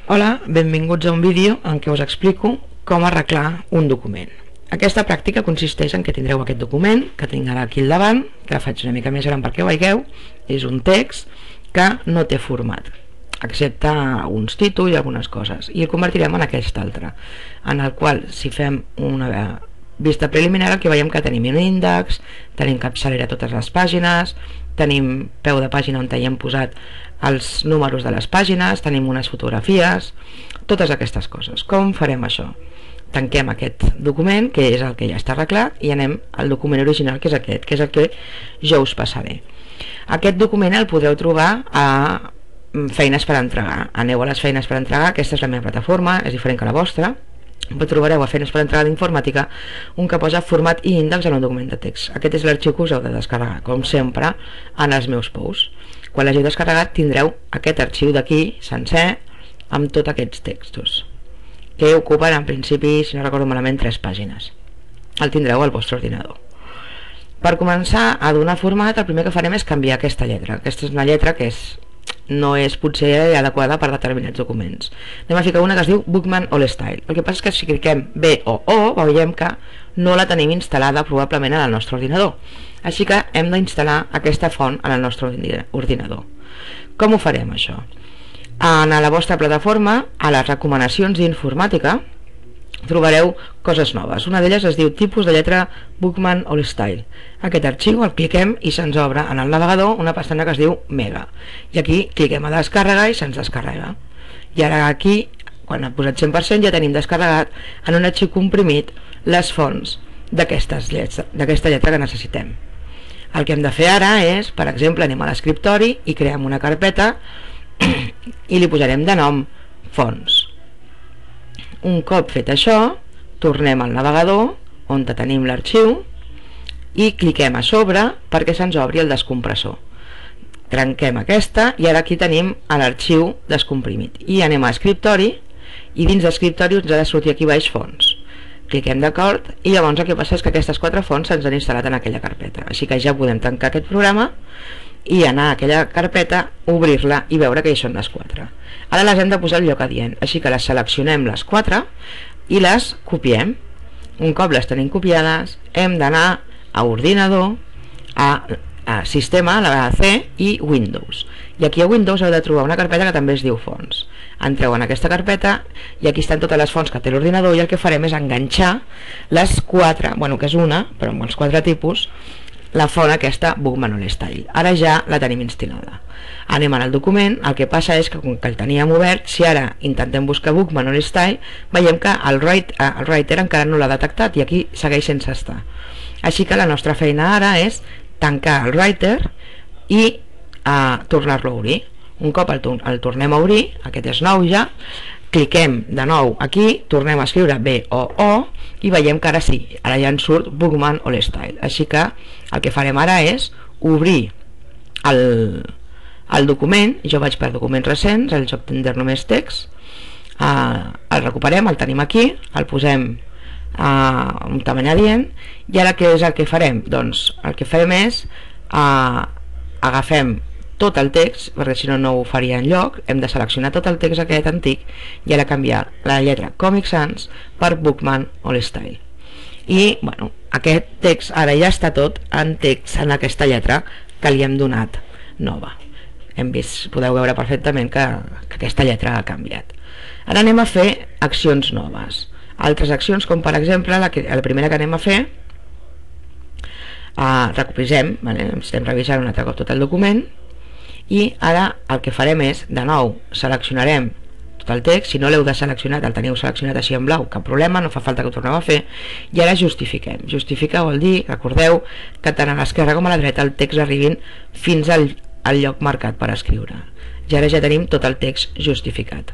Hola, benvinguts a un vídeo en què us explico com arreglar un document. Aquesta pràctica consisteix en que tindreu aquest document, que tinc ara aquí al davant, que faig una mica més gran perquè ho veieu. És un text que no té format, excepte uns títols i algunes coses, i el convertirem en aquest altre, en el qual, si fem una vista preliminar, aquí veiem que tenim un índex, tenim capçalera a totes les pàgines, tenim peu de pàgina on hi hem posat els números de les pàgines, tenim unes fotografies, totes aquestes coses. Com farem això? Tanquem aquest document, que és el que ja està arreglat, i anem al document original, que és aquest, que és el que jo us passaré. Aquest document el podreu trobar a feines per entregar. Aneu a les feines per entregar, aquesta és la meva plataforma, és diferent que la vostra. Trobareu a feines per entregar d'informàtica un que posa format i índex en un document de text. Aquest és l'arxiu que us heu de descarregar, com sempre, en els meus posts. Quan l'hàgiu descarregat tindreu aquest arxiu d'aquí, sencer, amb tots aquests textos, que ocupen en principi, si no recordo malament, 3 pàgines. El tindreu al vostre ordinador. Per començar a donar format, el primer que farem és canviar aquesta lletra. Aquesta és una lletra que no és potser adequada per determinats documents. Anem a ficar una que es diu Bookman All Style. El que passa és que si cliquem B o O veiem que no la tenim instal·lada probablement en el nostre ordinador. Així que hem d'instal·lar aquesta font en el nostre ordinador. Com ho farem això? En la vostra plataforma, a les recomanacions d'informàtica, trobareu coses noves. Una d'elles es diu tipus de lletra Bookman All Style. Aquest arxiu el cliquem i se'ns obre en el navegador una pestanya que es diu Mega. I aquí cliquem a descàrrega i se'ns descarrega. I ara aquí, quan ha posat 100%, ja tenim descarregat en un arxiu comprimit les fonts d'aquesta lletra que necessitem. El que hem de fer ara és, per exemple, anem a l'escriptori i creem una carpeta i li posarem de nom fonts. Un cop fet això, tornem al navegador on tenim l'arxiu i cliquem a sobre perquè se'ns obri el descompressor. Trenquem aquesta i ara aquí tenim l'arxiu descomprimit. I anem a escriptori i dins d'escriptori ens ha de sortir aquí baix fonts. Cliquem d'acord i llavors el que passa és que aquestes 4 fonts se'ns han instal·lat en aquella carpeta. Així que ja podem tancar aquest programa i anar a aquella carpeta, obrir-la i veure que hi són les 4. Ara les hem de posar al lloc adient, així que les seleccionem les 4 i les copiem. Un cop les tenim copiades, hem d'anar a ordinador, a sistema, a la C i Windows. I aquí a Windows heu de trobar una carpeta que també es diu fonts. Entreu en aquesta carpeta i aquí estan totes les fonts que té l'ordinador i el que farem és enganxar les 4, bueno, que és una, però amb els 4 tipus, la font aquesta Bookman All Style. Ara ja la tenim instal·lada. Anem al document, el que passa és que com que el teníem obert, si ara intentem buscar Bookman All Style, veiem que el writer encara no l'ha detectat i aquí segueix sense estar. Així que la nostra feina ara és tancar el writer i tornar-lo a obrir. Un cop el tornem a obrir, aquest és nou ja, cliquem de nou aquí, tornem a escriure B o O i veiem que ara sí, ara ja ens surt Bookman All Style. Així que el que farem ara és obrir el document. Jo vaig per documents recents, el joc tindrà només text, el recuperem, el tenim aquí, el posem a un tamany adient i ara què és el que farem? Doncs el que farem és agafem tot el text, perquè si no no ho faria enlloc, hem de seleccionar tot el text aquest antic i ara canviar la lletra Comic Sans per Bookman All Style. I bueno, aquest text ara ja està tot en text en aquesta lletra que li hem donat nova. Hem vist, podeu veure perfectament que aquesta lletra ha canviat. Ara anem a fer accions noves. Altres accions, com per exemple la primera que anem a fer, revisem, estem revisant un altre cop tot el document i ara el que farem és, de nou, seleccionarem tot el text. Si no l'heu de seleccionar, el teniu seleccionat així en blau, cap problema, no fa falta que ho tornem a fer, i ara justifiquem. Justificar vol dir, recordeu, que tant a l'esquerra com a la dreta el text arribin fins al lloc marcat per escriure. I ara ja tenim tot el text justificat.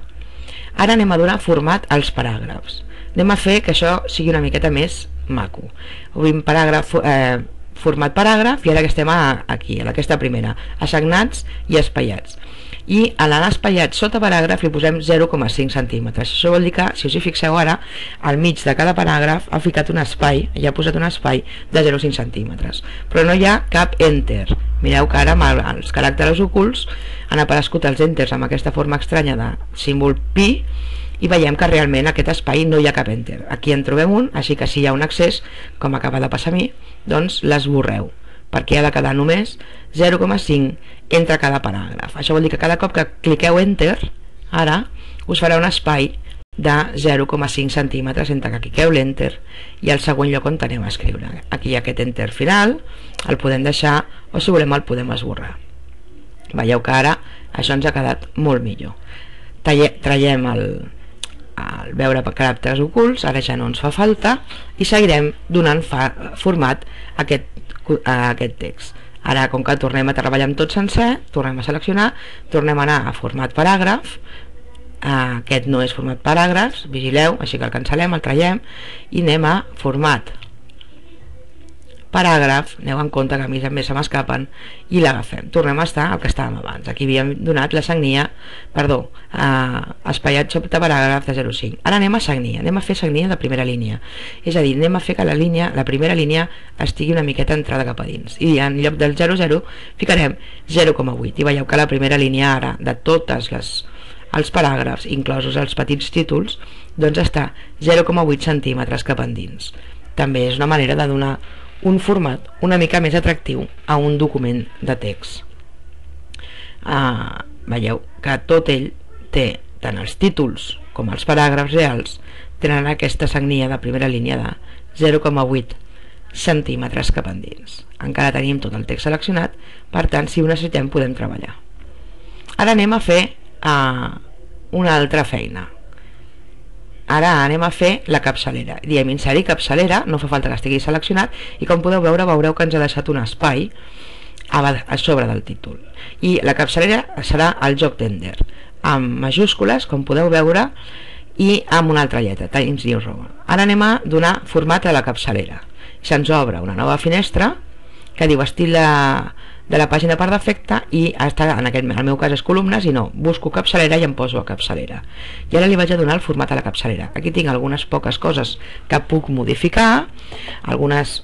Ara anem a donar format als paràgrafs. Anem a fer que això sigui una miqueta més maco. Obrim paràgraf, format paràgraf, i ara que estem aquí, a aquesta primera, assignats i espaiats. i a l'espaiat sota paràgraf li posem 0,5 centímetres. Això vol dir que, si us hi fixeu ara, al mig de cada paràgraf ha ficat un espai, ja ha posat un espai de 0,5 centímetres, però no hi ha cap enter. Mireu que ara amb els caràcters ocults han aparegut els enters amb aquesta forma estranya de símbol pi, i veiem que realment aquest espai no hi ha cap enter. Aquí en trobem un, així que si hi ha un accés, com acaba de passar a mi, doncs l'esborreu, perquè ha de quedar només 0,5 entre cada paràgraf. Això vol dir que cada cop que cliqueu enter, ara us farà un espai de 0,5 centímetres entre que cliqueu l'enter i el següent lloc on anem a escriure. Aquí hi ha aquest enter final, el podem deixar o si volem el podem esborrar. Veieu que ara això ens ha quedat molt millor. Traiem el veure caràcters ocults, ara ja no ens fa falta, i seguirem donant format a aquest text. Ara, com que tornem a treballar amb tot sencer, tornem a seleccionar, tornem a anar a format paràgraf. Aquest no és format paràgrafs, vigileu, així que el cancel·lem, el traiem i anem a format paràgraf. Aneu en compte que a mi també se m'escapen, i l'agafem. Tornem a estar al que estàvem abans. Aquí havíem donat la sagnia, espaiat sota paràgraf de 0,5. Ara anem a sagnia, anem a fer sagnia de primera línia, és a dir, anem a fer que la primera línia estigui una miqueta entrada cap a dins, i en lloc del 0,0 ficarem 0,8, i veieu que la primera línia ara de tots els paràgrafs, inclosos els petits títols, doncs està 0,8 centímetres cap endins. També és una manera de donar un format una mica més atractiu a un document de text. Veieu que tot ell té, tant els títols com els paràgrafs reals, tenen aquesta sagnia de primera línia de 0,8 centímetres cap endins. Encara tenim tot el text seleccionat, per tant, si ho necessitem podem treballar. Ara anem a fer una altra feina. Ara anem a fer la capçalera. Diem inserir capçalera, no fa falta que estigui seleccionat, i com podeu veure, veureu que ens ha deixat un espai a sobre del títol. I la capçalera serà el joc d'Ender, amb majúscules, com podeu veure, i amb una altra lletra, Times New Roman. Ara anem a donar format a la capçalera. Se'ns obre una nova finestra que diu estil de la pàgina per defecte, i està, en el meu cas és columnes, i no, busco capçalera i em poso a capçalera. I ara li vaig a donar el format a la capçalera. Aquí tinc algunes poques coses que puc modificar, algunes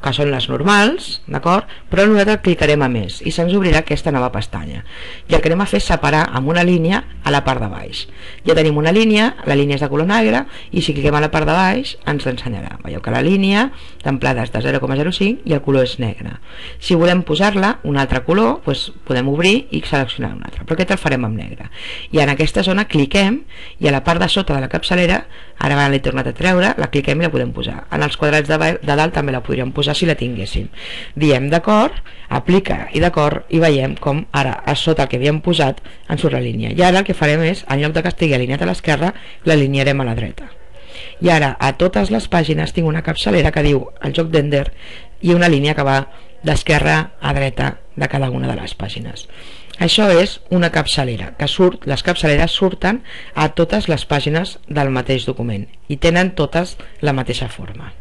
que són les normals, d'acord? Però nosaltres clicarem a més i se'ns obrirà aquesta nova pestanya. I el que anem a fer és separar amb una línia a la part de baix. Ja tenim una línia, la línia és de color negre, i si cliquem a la part de baix ens l'ensenyarà. Veieu que la línia d'amplada és de 0,05 i el color és negre. Si volem posar-la un altre color, doncs podem obrir i seleccionar un altre, però aquest el farem amb negre. I en aquesta zona cliquem, i a la part de sota de la capçalera, ara l'he tornat a treure, la cliquem i la podem posar. En els quadrats de dalt també la podríem posar si la tinguéssim. Diem d'acord, aplica i d'acord, i veiem com ara a sota el que havíem posat ens surt la línia. I ara el que farem és, en lloc de que estigui alineat a l'esquerra, l'alinearem a la dreta. I ara a totes les pàgines tinc una capçalera que diu el joc d'Ender i una línia que va d'esquerra a dreta de cada una de les pàgines. Això és una capçalera, que les capçaleres surten a totes les pàgines del mateix document i tenen totes la mateixa forma.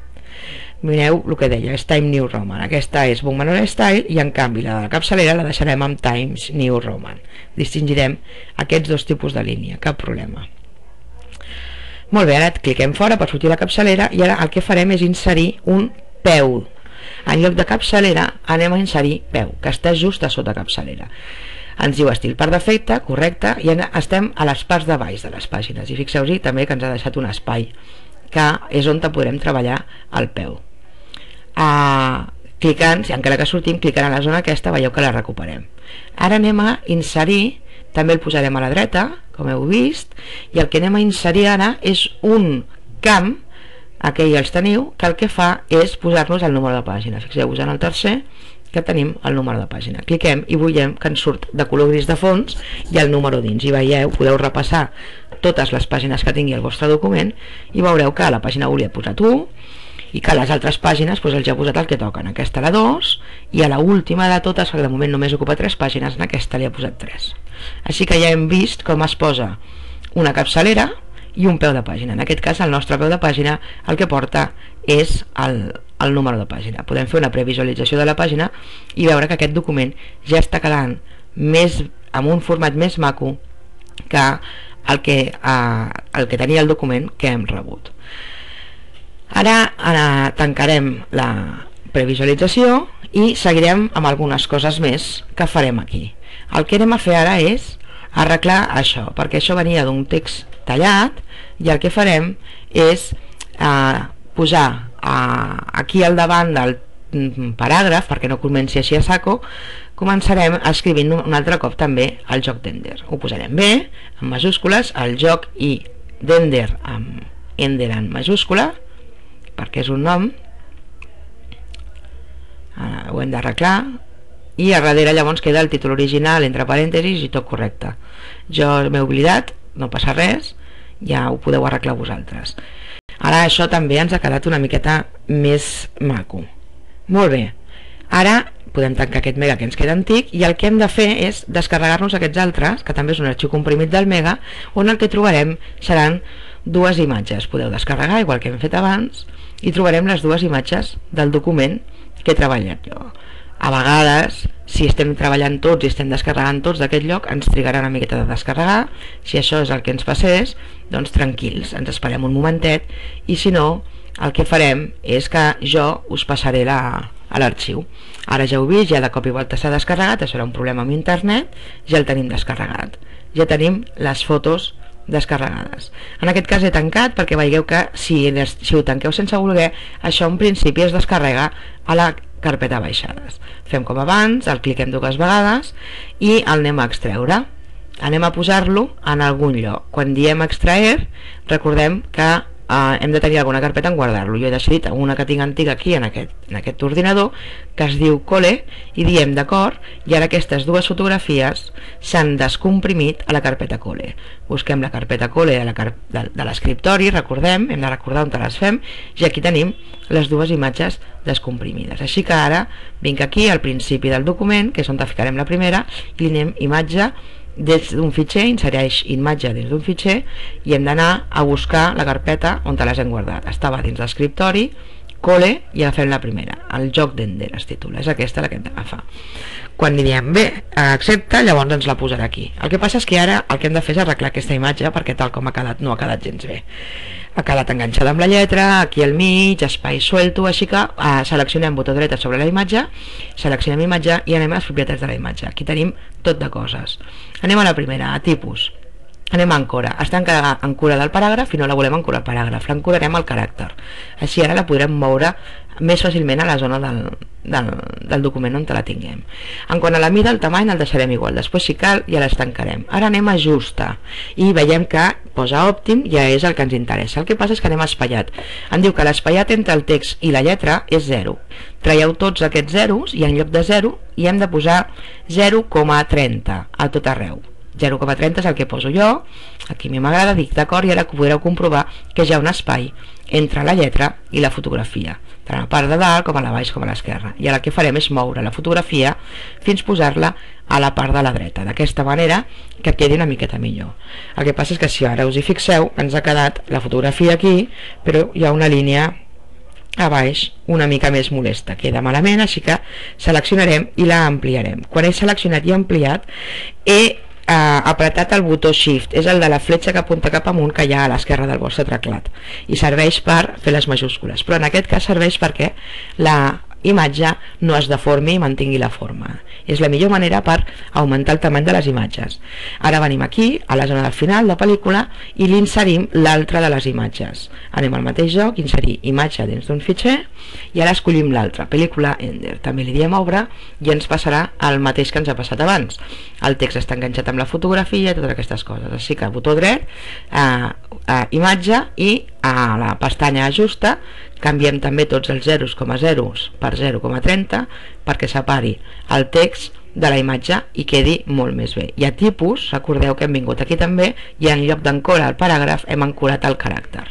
Mireu el que deia, és Times New Roman. Aquesta és Bookman Style, i en canvi la de la capçalera la deixarem amb Times New Roman. Distingirem aquests dos tipus de línia, cap problema. Molt bé, ara cliquem fora per sortir la capçalera, i ara el que farem és inserir un peu. En lloc de capçalera anem a inserir peu, que està just a sota capçalera. Ens diu estil per defecte, correcte, i estem a les parts de baix de les pàgines, i fixeu-vos també que ens ha deixat un espai que és on podrem treballar el peu. Clicant, encara que sortim, clicant a la zona aquesta, veieu que la recuperem. Ara anem a inserir, també el posarem a la dreta, com heu vist, i el que anem a inserir ara és un camp, aquell els teniu, que el que fa és posar-nos el número de pàgina. Fixeu-vos en el tercer, que tenim el número de pàgina. Cliquem i veiem que ens surt de color gris de fons i el número dins, i veieu, podeu repassar totes les pàgines que tingui el vostre document i veureu que a la pàgina 1 li he posat 1 i que a les altres pàgines els he posat el que toquen. Aquesta la 2, i a la última de totes, que de moment només ocupa 3 pàgines, en aquesta li he posat 3. Així que ja hem vist com es posa una capçalera i un peu de pàgina. En aquest cas el nostre peu de pàgina el que porta és el número de pàgina. Podem fer una previsualització de la pàgina i veure que aquest document ja està quedant amb un format més maco que el que tenia el document que hem rebut. Ara tancarem la previsualització i seguirem amb algunes coses més que farem aquí. El que anem a fer ara és arreglar això, perquè això venia d'un text tallat i el que farem és posar aquí al davant del paràgraf, perquè no comenci així a saco, començarem escrivint un altre cop també el joc d'Ender. Ho posarem bé, en majúscules, el joc i d'Ender amb Ender en majúscula, perquè és un nom. Ara ho hem d'arreglar i a darrere llavors queda el títol original entre parèntesis i tot correcte. Jo m'he oblidat, no passa res, ja ho podeu arreglar vosaltres. Ara això també ens ha quedat una miqueta més maco. Molt bé, ara podem tancar aquest mega que ens queda antic i el que hem de fer és descarregar-nos aquests altres, que també és un arxiu comprimit del mega, on el que trobarem seran dues imatges. Podeu descarregar, igual que hem fet abans, i trobarem les dues imatges del document que he treballat jo. A vegades, si estem treballant tots i estem descarregant tots d'aquest lloc, ens trigarà una miqueta de descarregar. Si això és el que ens passés, doncs tranquils, ens esperem un momentet, i si no, el que farem és que jo us passaré a l'arxiu. Ara ja heu vist, ja de cop i volta s'ha descarregat, això era un problema amb internet, ja el tenim descarregat. Ja tenim les fotos descarregades. En aquest cas he tancat perquè veieu que si ho tanqueu sense voler, això en principi es descarrega a la carpeta baixades. Fem com abans, el cliquem dues vegades i el anem a extreure. Anem a posar-lo en algun lloc. Quan diem extraer, recordem que hem de tenir alguna carpeta en guardar-lo. Jo he decidit una que tinc antiga aquí en aquest ordinador, que es diu Cole, i diem d'acord, i ara aquestes dues fotografies s'han descomprimit a la carpeta Cole. Busquem la carpeta Cole de l'escriptori, recordem, hem de recordar on les fem, i aquí tenim les dues imatges descomprimides. Així que ara vinc aquí al principi del document, que és on ficarem la primera, i li anem imatge des d'un fitxer, insereix imatge dins d'un fitxer i hem d'anar a buscar la carpeta on les hem guardat. Estava dins l'escriptori, Cole, i agafem la primera, el joc d'Ender es titula, és aquesta la que hem d'agafar. Quan li diem bé, accepta, llavors ens la posarà aquí. El que passa és que ara el que hem de fer és arreglar aquesta imatge, perquè tal com ha quedat no ha quedat gens bé. Ha quedat enganxada amb la lletra, aquí al mig, espai suelto, així que seleccionem botó dreta sobre la imatge, seleccionem imatge i anem a les propietats de la imatge. Aquí tenim tot de coses. Anem a la primera, a tipus. Anem a ancora. Està ancorada al paràgraf i no la volem ancorar al paràgraf, l'ancorarem al caràcter. Així ara la podrem moure més fàcilment a la zona del document on la tinguem. En quant a la mida, el tamany el deixarem igual, després si cal ja les tancarem. Ara anem a ajustar i veiem que posa òptim, ja és el que ens interessa. El que passa és que anem a espaiat. Em diu que l'espaiat entre el text i la lletra és 0. Traieu tots aquests zeros i en lloc de 0 hi hem de posar 0,30 a tot arreu. 0,30 és el que poso jo, aquí a mi m'agrada, dic d'acord, i ara podreu comprovar que hi ha un espai entre la lletra i la fotografia, tant a la part de dalt com a la baix com a l'esquerra. I ara el que farem és moure la fotografia fins posar-la a la part de la dreta, d'aquesta manera que quedi una miqueta millor. El que passa és que si ara us hi fixeu, ens ha quedat la fotografia aquí, però hi ha una línia a baix una mica més molesta, queda malament, així que seleccionarem i la ampliarem. Quan he seleccionat i ampliat, he apretat el botó Shift, és el de la fletxa que apunta cap amunt que hi ha a l'esquerra del vostre teclat, i serveix per fer les majúscules, però en aquest cas serveix perquè la imatge no es deformi i mantingui la forma. És la millor manera per augmentar el tamany de les imatges. Ara venim aquí, a la zona del final de pel·lícula, i li inserim l'altra de les imatges. Anem al mateix joc, inserir imatge dins d'un fitxer, i ara escollim l'altra, pel·lícula Ender. També li diem obre i ens passarà el mateix que ens ha passat abans. El text està enganxat amb la fotografia i totes aquestes coses. Així que botó dret, imatge, i a la pestanya ajusta canviem també tots els 0,0 per 0,30 perquè separi el text de la imatge i quedi molt més bé. I a tipus, recordeu que hem vingut aquí també i en lloc d'ancorar el paràgraf hem ancorat el caràcter.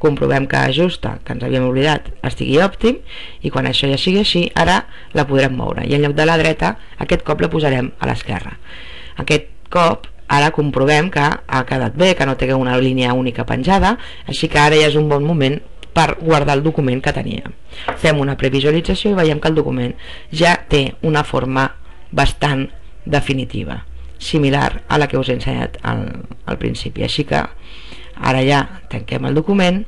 Comprovem que ajusta, que ens havíem oblidat, estigui òptim, i quan això ja sigui així, ara la podrem moure, i en lloc de la dreta aquest cop la posarem a l'esquerra. Aquest cop ara comprovem que ha quedat bé, que no té una línia única penjada, així que ara ja és un bon moment per guardar el document que teníem. Fem una previsualització i veiem que el document ja té una forma bastant definitiva, similar a la que us he ensenyat al principi. Així que ara ja tanquem el document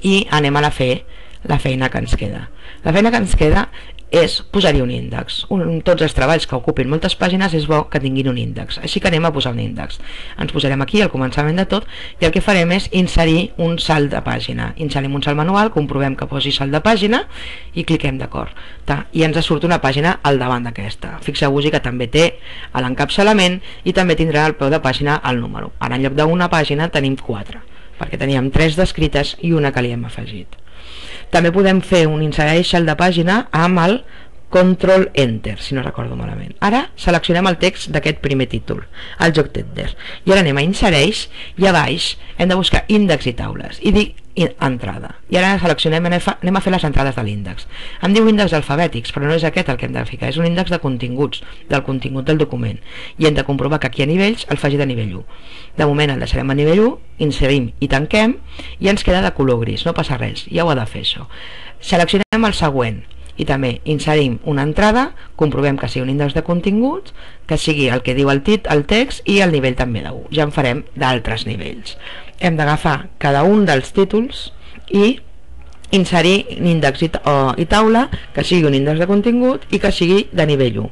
i anem a fer la feina que ens queda. La feina que ens queda és posar-hi un índex. Tots els treballs que ocupin moltes pàgines és bo que tinguin un índex, així que anem a posar un índex. Ens posarem aquí al començament de tot i el que farem és inserir un salt de pàgina. Inserim un salt manual, comprovem que posi salt de pàgina i cliquem d'acord. I ens surt una pàgina al davant d'aquesta. Fixeu-vos que també té l'encapçalament i també tindrà al peu de pàgina el número. Ara en lloc d'una pàgina tenim 4, perquè teníem 3 descrites i una que li hem afegit. També podem fer un insereix salt de pàgina amb el Control Enter, si no recordo malament. Ara seleccionem el text d'aquest primer títol, el joc tender, i ara anem a insereix i a baix hem de buscar índex i taules i dic entrada, i ara seleccionem, anem a fer les entrades de l'índex. Em diu índex alfabètics, però no és aquest el que hem de ficar, és un índex de continguts, del contingut del document, i hem de comprovar que aquí a nivells el faci de nivell 1. De moment el deixarem a nivell 1, inserim i tanquem i ens queda de color gris, no passa res, ja ho ha de fer això. Seleccionem el següent i també inserim una entrada, comprovem que sigui un índex de continguts, que sigui el que diu el text i el nivell també de 1. Ja en farem d'altres nivells. Hem d'agafar cada un dels títols i inserir un índex i taula que sigui un índex de contingut i que sigui de nivell 1.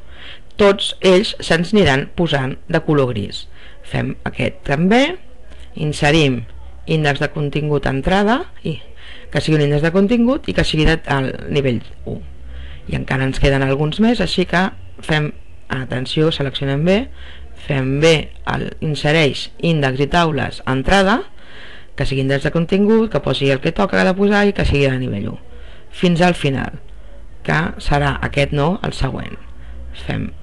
Tots ells se'ns aniran posant de color gris. Fem aquest també, inserim índex de contingut entrada i que sigui un índex de contingut i que sigui del nivell 1. I encara ens queden alguns més, així que fem, atenció, seleccionem bé, fem bé insereix índex i taules entrada, que sigui índex de contingut, que posi el que toca de posar i que sigui de nivell 1. Fins al final, que serà aquest no, el següent. Fem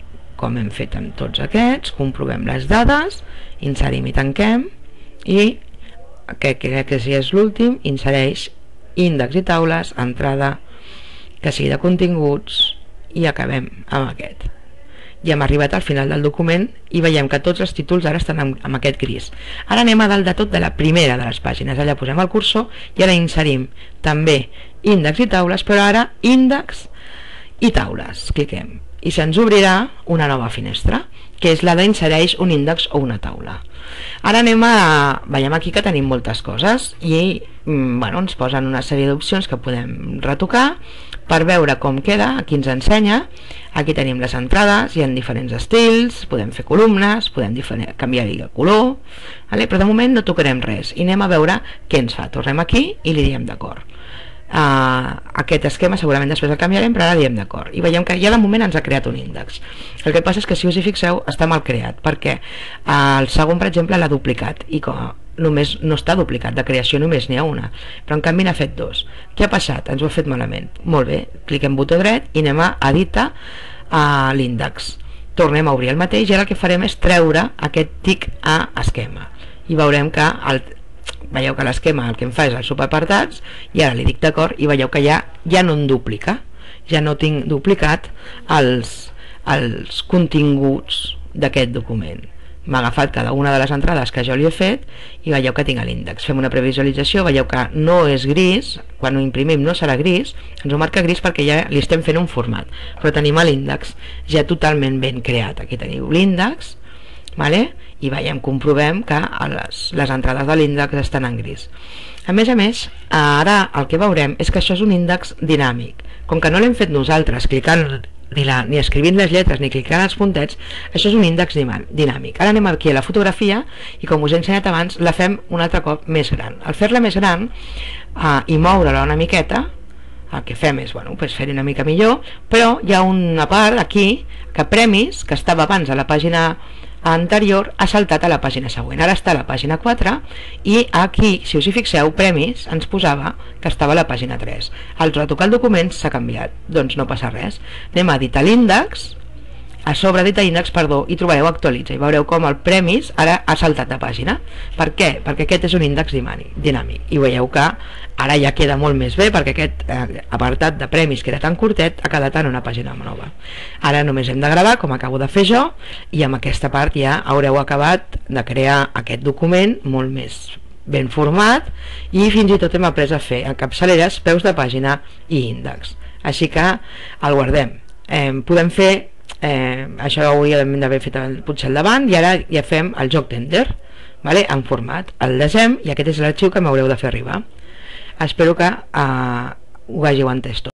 com hem fet amb tots aquests, comprovem les dades, inserim i tanquem, i aquest que és l'últim, insereix índex i taules, entrada, que sigui de continguts, i acabem amb aquest. Ja hem arribat al final del document i veiem que tots els títols ara estan amb aquest gris. Ara anem a dalt de tot de la primera de les pàgines, allà posem el cursor i ara inserim també índex i taules, però ara índex i taules, cliquem i se'ns obrirà una nova finestra, que és la d'insereix un índex o una taula. Ara veiem aquí que tenim moltes coses i ens posen una sèrie d'opcions que podem retocar per veure com queda. Aquí ens ensenya, aquí tenim les entrades, hi ha diferents estils, podem fer columnes, podem canviar-hi el color, però de moment no tocarem res i anem a veure què ens fa. Tornem aquí i li diem d'acord. Aquest esquema segurament després el canviarem, però ara diem d'acord i veiem que ja de moment ens ha creat un índex. El que passa és que si us hi fixeu està mal creat, perquè el segon per exemple l'ha duplicat i només no està duplicat, de creació només n'hi ha una, però en canvi n'ha fet dos. Què ha passat? Ens ho ha fet malament. Molt bé, cliquem botó dret i anem a editar l'índex, tornem a obrir el mateix i ara el que farem és treure aquest tic a esquema i veurem que veieu que l'esquema el que em fa és els subapartats i ara li dic d'acord i veieu que ja no en duplica, ja no tinc duplicat els continguts d'aquest document. M'ha agafat cada una de les entrades que jo li he fet i veieu que tinc l'índex. Fem una previsualització, veieu que no és gris, quan ho imprimim no serà gris, ens ho marca gris perquè ja li estem fent un format, però tenim l'índex ja totalment ben creat. Aquí teniu l'índex, i veiem, comprovem que les entrades de l'índex estan en gris. A més, ara el que veurem és que això és un índex dinàmic. Com que no l'hem fet nosaltres clicant ni escrivint les lletres ni clicant els puntets, això és un índex dinàmic. Ara anem aquí a la fotografia i com us he ensenyat abans la fem un altre cop més gran. Al fer-la més gran i moure-la una miqueta, el que fem és fer-hi una mica millor, però hi ha una part aquí que premis, que estava abans a la pàgina anterior, ha saltat a la pàgina següent. Ara està a la pàgina 4 i aquí, si us hi fixeu, premis ens posava que estava a la pàgina 3. Al retocar el document s'ha canviat, doncs no passa res. Anem a editar l'índex, a sobre editar índex, i trobareu actualitza i veureu com el premis ara ha saltat de pàgina. Per què? Perquè aquest és un índex dinàmic i veieu que ara ja queda molt més bé perquè aquest apartat de premis que era tan curtet ha quedat en una pàgina nova. Ara només hem de gravar com acabo de fer jo i amb aquesta part ja haureu acabat de crear aquest document molt més ben format i fins i tot hem après a fer encapçaleres, peus de pàgina i índex. Així que el guardem. Podem fer això hauríem d'haver fet potser al davant, i ara ja fem el joc tender, vale? En format, el desem, i aquest és l'arxiu que m'haureu de fer arribar. Espero que ho hàgiu entès tot.